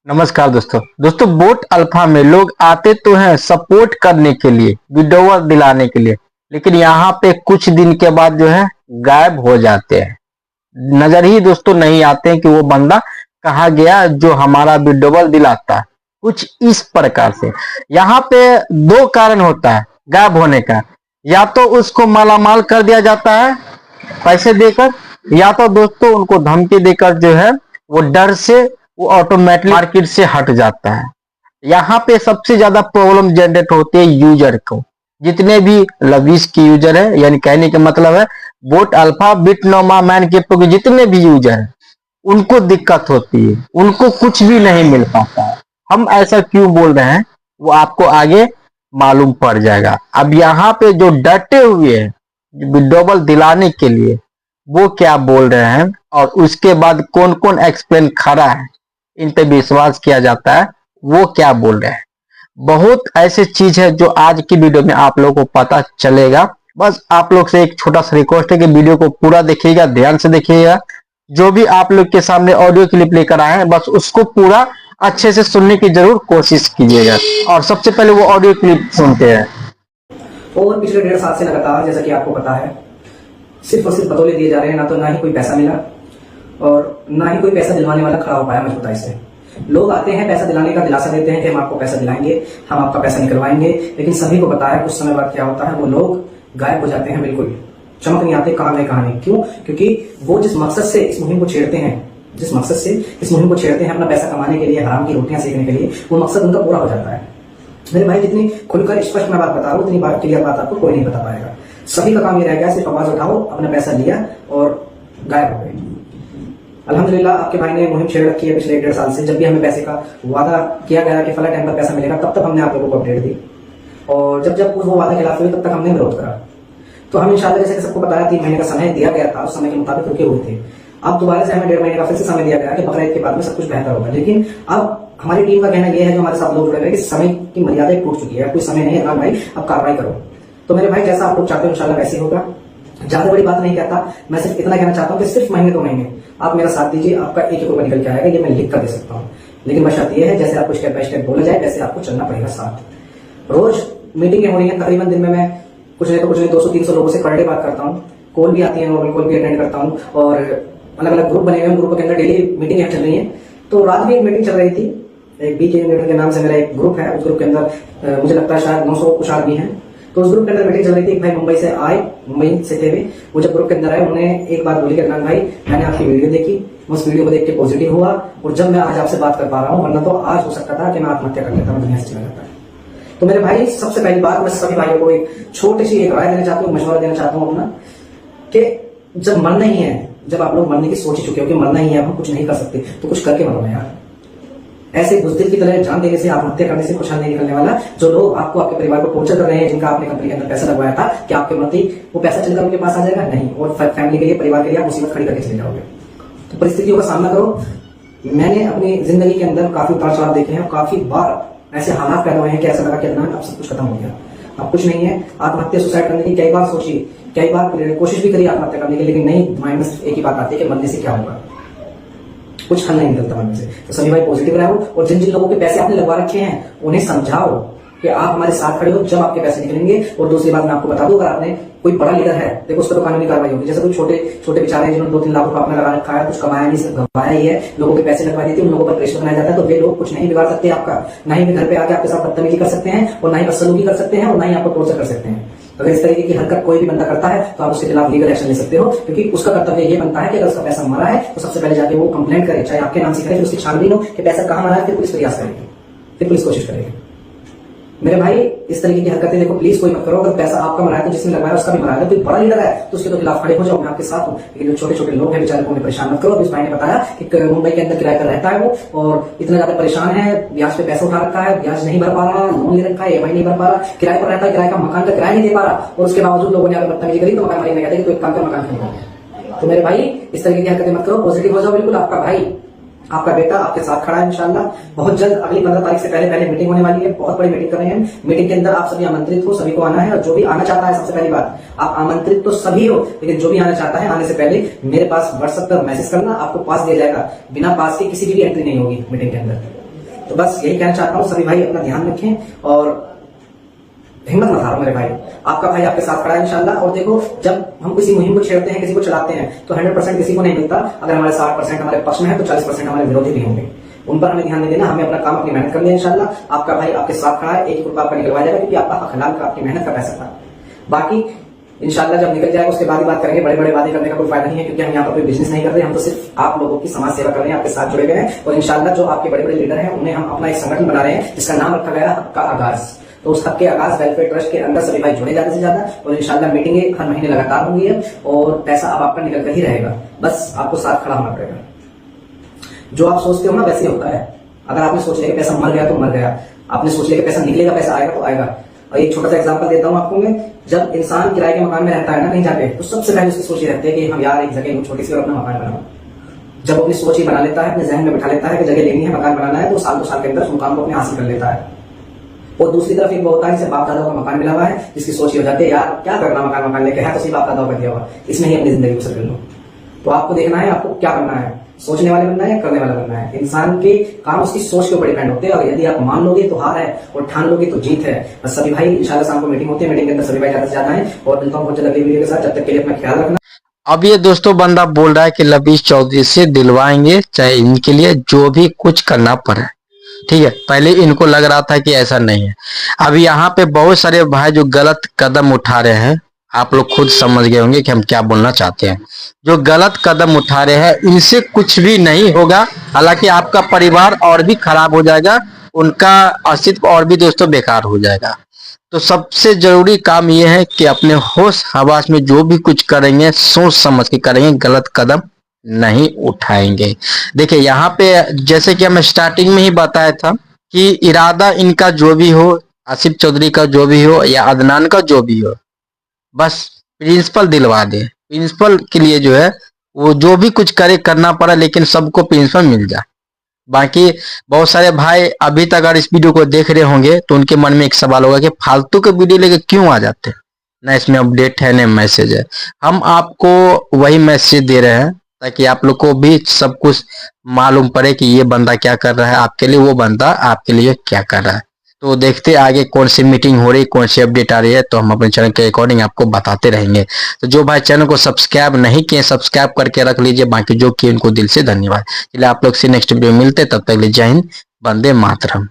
नमस्कार दोस्तों boat alpha में लोग आते तो हैं सपोर्ट करने के लिए, विड्रॉवल दिलाने के लिए, लेकिन यहाँ पे कुछ दिन के बाद जो है गायब हो जाते हैं। नजर ही दोस्तों नहीं आते हैं कि वो बंदा कहाँ गया जो हमारा विड्रॉवल दिलाता है। कुछ इस प्रकार से यहाँ पे दो कारण होता है गायब होने का। या तो उसको मालामाल कर दिया जाता है पैसे देकर, या तो दोस्तों उनको धमकी देकर जो है वो डर से वो ऑटोमेटिक मार्केट से हट जाता है। यहाँ पे सबसे ज्यादा प्रॉब्लम जनरेट होती है यूजर को। जितने भी लविश के यूजर है, यानी कहने का मतलब है बोट अल्फा बिटनोमा मैन क्रिप्टो के जितने भी यूजर है उनको दिक्कत होती है, उनको कुछ भी नहीं मिल पाता है। हम ऐसा क्यों बोल रहे हैं वो आपको आगे मालूम पड़ जाएगा। अब यहाँ पे जो डटे हुए हैं विड्रॉवल दिलाने के लिए वो क्या बोल रहे हैं और उसके बाद कौन कौन एक्सप्लेन खड़ा है, इन पे विश्वास किया जाता है, वो क्या बोल रहे हैं। बहुत ऐसे चीज है जो आज की वीडियो में आप लोगों को पता चलेगा। बस आप लोग से एक छोटा सा रिक्वेस्ट है कि वीडियो को पूरा देखिएगा, ध्यान से देखिएगा। जो भी आप लोग के सामने ऑडियो क्लिप लेकर आए हैं बस उसको पूरा अच्छे से सुनने की जरूर कोशिश कीजिएगा। और सबसे पहले वो ऑडियो क्लिप सुनते हैं। और पिछले 1.5 साल से लगातार, जैसा कि आपको पता है, सिर्फ और सिर्फ बतौले दिए जा रहे हैं। ना ही कोई पैसा मिला और ना ही कोई पैसा दिलवाने वाला खड़ा हो पाया मजबूताई से। लोग आते हैं, पैसा दिलाने का दिलासा देते हैं कि हम आपको पैसा दिलाएंगे, हम आपका पैसा निकलवाएंगे, लेकिन सभी को पता है कुछ समय बाद क्या होता है, वो लोग गायब हो जाते हैं, बिल्कुल चमक नहीं आते, कहां गए कहां नहीं। क्यों? क्योंकि वो जिस मकसद से इस मुहिम को छेड़ते हैं, अपना पैसा कमाने के लिए, हराम की रोटियां सेकने के लिए, वो मकसद उनका पूरा हो जाता है। मेरे भाई, जितनी खुलकर स्पष्ट मैं बात बता रहा हूँ उतनी क्लियर बात आपको कोई नहीं बता पाएगा। सभी का काम ये रह गया सिर्फ आवाज उठाओ, अपना पैसा लिया और गायब हो गए। अल्हम्दुलिल्लाह आपके भाई ने मुहिम छेड़ रखी है पिछले 1.5 साल से। जब भी हमें पैसे का वादा किया गया कि फला टाइम पर पैसा मिलेगा, तब तक हमने आप लोगों को अपडेट दी, और जब वो वादा खिलाफ हुए तब तक हमने विरोध करा। तो हम इंशाल्लाह, जैसे सबको बताया, 3 महीने का समय दिया गया था, उस समय के मुताबिक रुके हुए थे। अब दोबारा से हमें 1.5 महीने का फिर से समय दिया गया कि बकरा ईद के बाद में सब कुछ बेहतर होगा। लेकिन अब हमारी टीम का कहना यह है, जो हमारे साथ लोग जुड़े हुए हैं, कि समय की मर्यादा टूट चुकी है, कोई समय नहीं है भाई, अब कार्रवाई करो। तो मेरे भाई, जैसा आप लोग चाहते हो इंशाल्लाह वैसे होगा। ज्यादा बड़ी बात नहीं कहता, मैं सिर्फ इतना कहना चाहता हूँ कि सिर्फ महीने 2 महीने आप मेरा साथ दीजिए, आपका 1 रुपया निकल के आएगा, ये मैं लिख कर दे सकता हूँ। लेकिन बशर्त यह है, जैसे आपको स्टेप बाय स्टेप बोला जाए वैसे आपको चलना पड़ेगा साथ। रोज मीटिंगें हो रही है, तकरीबन दिन में मैं कुछ नहीं 200-300 लोगों से पर डे बात करता हूँ। कॉल भी आती है, नॉर्मल कॉल भी अटेंड करता हूँ, और अलग अलग ग्रुप बने हुए हैं, ग्रुप के अंदर डेली मीटिंग चल रही है। तो रात में एक मीटिंग चल रही थी, एक BK यूनिट के नाम से मेरा एक ग्रुप है, उस ग्रुप के अंदर मुझे लगता है शायद 900 कुछ आदमी है। तो उस ग्रुप के अंदर मीटिंग चल रही थी। एक भाई मुंबई से आए, मुंबई से थे वो जब ग्रुप के अंदर आए, उन्होंने एक बात बोली कि अदनान भाई, मैंने आपकी वीडियो देखी, उस वीडियो को देख के पॉजिटिव हुआ, और जब मैं आज आपसे बात कर पा रहा हूँ, वरना तो आज हो सकता था कि मैं आत्महत्या कर लेता हूँ, दुनिया से चला जाता है। तो मेरे भाई, सबसे पहली बात मैं सभी भाइयों को एक छोटी सी एक राय देना चाहता हूँ, मशवरा देना चाहता हूँ अपना, कि जब मरना ही है, जब आप लोग मरने की सोच ही चुके हो कि मरना ही है, हम कुछ नहीं कर सकते, तो कुछ करके मरो यार। ऐसे बुज़दिल की तरह जान देने से, आत्महत्या करने से कुछ नहीं निकलने वाला। जो लोग आपको, आपके परिवार को टॉर्चर कर रहे हैं, जिनका आपने कंपनी के अंदर पैसा लगवाया था कि आपके मरते वो पैसा चलकर उनके पास आ जाएगा, नहीं, और फैमिली के लिए, परिवार के लिए आप मुसीबत खड़ी करके चले जाओगे। तो परिस्थितियों का सामना करो। मैंने अपनी जिंदगी के अंदर काफी उतार चढ़ाव देखे हैं, काफी बार ऐसे हालात पैदा हुए हैं कि ऐसा लगा कि अदनान अब सब कुछ खत्म हो गया, अब कुछ नहीं है। आत्महत्या, सुसाइड करने की कई बार सोची, कई बार कोशिश भी करी आत्महत्या करने की, लेकिन नहीं, माइंड में एक ही बात आती है कि मरने से क्या होगा, कुछ हल नहीं निकलता मन से। तो सभी भाई पॉजिटिव रहो, और जिन जिन लोगों के पैसे आपने लगवा रखे हैं उन्हें समझाओ कि आप हमारे साथ खड़े हो जब आपके पैसे निकलेंगे। और दूसरी बात मैं आपको बता दूं, अगर आपने कोई बड़ा लीडर है, देखो उस पर तो कानूनी कार्रवाई होगी। जैसे कोई छोटे बेचारे हैं जिन्होंने 2-3 लाख रुपया अपना लगा रखा है, कुछ कमाया नहीं, सिर्फ गंवाया ही है, लोगों के पैसे लगवा देते हैं, उन लोगों पर प्रेशर बनाया जाता है, तो वे लोग कुछ नहीं बिगाड़ सकते आपका, ना ही घर पे आके आपके साथ बदतमीजी कर सकते हैं, और ना ही बदसलूकी कर सकते हैं, और ना ही आपको टॉर्चर कर सकते हैं। अगर इस तरीके की हरकत कोई भी बंदा करता है तो आप उसके खिलाफ लीगल एक्शन ले सकते हो, क्योंकि उसका कर्तव्य ये बनता है कि अगर उसका पैसा मरा है तो सबसे पहले जाके वो कंप्लेंट करे, चाहे आपके नाम से करे, फिर उसकी छानबीन हो कि पैसा कहां मरा है, फिर पुलिस प्रयास करेगी, फिर पुलिस कोशिश करेगी। मेरे भाई, इस तरीके की हरकतें देखो प्लीज कोई मत करो। अगर पैसा आपका मरा है तो जिसने लगाया उसका भी मरा है, तो बड़ा लीडर है तो उसके तो खिलाफ खड़े हो जाओ, मैं आपके साथ हूँ। लेकिन जो छोटे छोटे लोग हैं बेचारे को उन्हें परेशान मत करो। अभी इस भाई ने बताया कि मुंबई के अंदर किराए पर रहता है वो, और इतना ज्यादा परेशान है, ब्याज पे पैसा उठा रखा है, ब्याज नहीं भर पा रहा, लोन ले रखा है, EMI नहीं भर पा रहा, किराए पर रहता है, किराए का मकान का किराया नहीं दे पा रहा, और उसके बावजूद लोगों ने अगर बदतमीजी करी तो मकान मालिक ने कहते हैं कि तो एक काम का मकान खरीदो। तो मेरे भाई, इस तरीके की हरकतें मत करो, पॉजिटिव हो जाओ बिल्कुल। आपका भाई, आपका बेटा आपके साथ खड़ा है इंशाल्लाह। बहुत जल्द अगली 15 तारीख से पहले मीटिंग होने वाली है, बहुत बड़ी मीटिंग कर रहे हैं। मीटिंग के अंदर आप सभी आमंत्रित हो, सभी को आना है, और जो भी आना चाहता है, सबसे पहली बात, आप आमंत्रित तो सभी हो, लेकिन जो भी आना चाहता है, आने से पहले मेरे पास व्हाट्सएप पर मैसेज करना, आपको पास दिया जाएगा। बिना पास के किसी की भी एंट्री नहीं होगी मीटिंग के अंदर। तो बस यही कहना चाहता हूँ, सभी भाई अपना ध्यान रखें और हिम्मत मत हारो मेरे भाई। आपका भाई आपके साथ खड़ा है इंशाल्लाह। और देखो, जब हम किसी मुहिम को छेड़ते हैं, किसी को चलाते हैं, तो 100% किसी को नहीं मिलता। अगर हमारे 60% हमारे पक्ष में है तो 40% हमारे विरोधी भी होंगे। उन पर हमें ध्यान नहीं देना, हमें अपना काम अपनी मेहनत करनी है इंशाल्लाह। आपका भाई आपके साथ खड़ा है, एक रुपया आपका निकलवाया जाएगा, क्योंकि आपका हक हलाल का आपकी मेहनत का पैसा था। बाकी इंशाल्लाह जब निकल जाएगा उसके बाद ही बात करेंगे। बड़े बड़े वादे करने का कोई फायदा नहीं है, क्योंकि हम यहाँ पर कोई बिजनेस नहीं कर रहे, हम तो सिर्फ आप लोगों की समाज सेवा कर रहे हैं, आपके साथ जुड़े गए हैं। और इंशाल्लाह जो आपके बड़े बड़े लीडर हैं, उन्हें हम अपना एक संगठन बना रहे हैं जिसका नाम रखा गया है हक का आगाज। तो उस हक के आगाज वेलफेयर ट्रस्ट के अंदर सभी भाई जुड़े ज्यादा से ज्यादा, और इंशाल्लाह मीटिंगें हर महीने लगातार होंगी है, और पैसा अब आपका निकल कर ही रहेगा। बस आपको साथ खड़ा होना पड़ेगा। जो आप सोचते हो ना वैसे होता है। अगर आपने सोच लिया कि पैसा मर गया तो मर गया, आपने सोच लिया कि पैसा निकलेगा, पैसा आएगा तो आएगा। और एक छोटा सा एग्जांपल देता हूँ आपको मैं। जब इंसान किराए के मकान में रहता है ना कहीं जाके, तो सबसे पहले उसकी सोच ये रहती है कि हम यार एक जगह छोटी सी और अपना मकान बनाओ। जब अपनी सोच ही बना लेता है, अपने जहन में बिठा लेता है कि जगह लेनी है, मकान बनाना है, तो साल 2 साल के अंदर उस मकान को अपने हासिल कर लेता है। और दूसरी तरफ एक वो होता है जिसे बाप दादाओं का मकान मिला हुआ है, जिसकी सोच ये हो जाती है यार क्या करना मकान लेके, है तो सिर्फ बाप दादाओं का दिया हुआ, इसमें ही अपनी जिंदगी बसर कर लो। तो आपको देखना है आपको क्या करना है, सोचने वाले बनना है या करने वाला बनना है। इंसान के काम उसकी सोच के ऊपर डिपेंड होते हैं, और यदि आप मान लोगे तो हार है, और ठान लोगे तो जीत है। बस सभी भाई इंशाल्लाह शाम को मीटिंग होती है, मीटिंग के अंदर सभी भाई ज्यादा से ज्यादा है। और मिलता हूँ बहुत जल्द अगली वीडियो के साथ, जब तक के लिए अपना ख्याल रखना। अब ये दोस्तों बंदा बोल रहा है कि लबीश चौधरी से दिलवाएंगे, चाहे इनके लिए जो भी कुछ करना पड़े। ठीक है, पहले इनको लग रहा था कि ऐसा नहीं है। अब यहाँ पे बहुत सारे भाई जो गलत कदम उठा रहे हैं, आप लोग खुद समझ गए होंगे कि हम क्या बोलना चाहते हैं। जो गलत कदम उठा रहे हैं इनसे कुछ भी नहीं होगा, हालांकि आपका परिवार और भी खराब हो जाएगा, उनका अस्तित्व और भी दोस्तों बेकार हो जाएगा। तो सबसे जरूरी काम यह है कि अपने होश हवास में जो भी कुछ करेंगे सोच समझ के करेंगे, गलत कदम नहीं उठाएंगे। देखिए यहाँ पे जैसे कि हम स्टार्टिंग में ही बताया था कि इरादा इनका जो भी हो, आसिफ चौधरी का जो भी हो या अदनान का जो भी हो, बस प्रिंसिपल दिलवा दे। प्रिंसिपल के लिए जो है वो जो भी कुछ करे करना पड़ा, लेकिन सबको प्रिंसिपल मिल जाए। बाकी बहुत सारे भाई अभी तक अगर इस वीडियो को देख रहे होंगे तो उनके मन में एक सवाल होगा कि फालतू के वीडियो लेके क्यों आ जाते हैं, ना इसमें अपडेट है ना मैसेज है। हम आपको वही मैसेज दे रहे हैं ताकि आप लोग को भी सब कुछ मालूम पड़े कि ये बंदा क्या कर रहा है आपके लिए, वो बंदा आपके लिए क्या कर रहा है। तो देखते आगे कौन सी मीटिंग हो रही, कौन सी अपडेट आ रही है, तो हम अपने चैनल के अकॉर्डिंग आपको बताते रहेंगे। तो जो भाई चैनल को सब्सक्राइब नहीं किए सब्सक्राइब करके रख लीजिए, बाकी जो किए उनको दिल से धन्यवाद। चलिए आप लोग से नेक्स्ट वीडियो मिलते, तब तक जय हिंद, वंदे मातरम।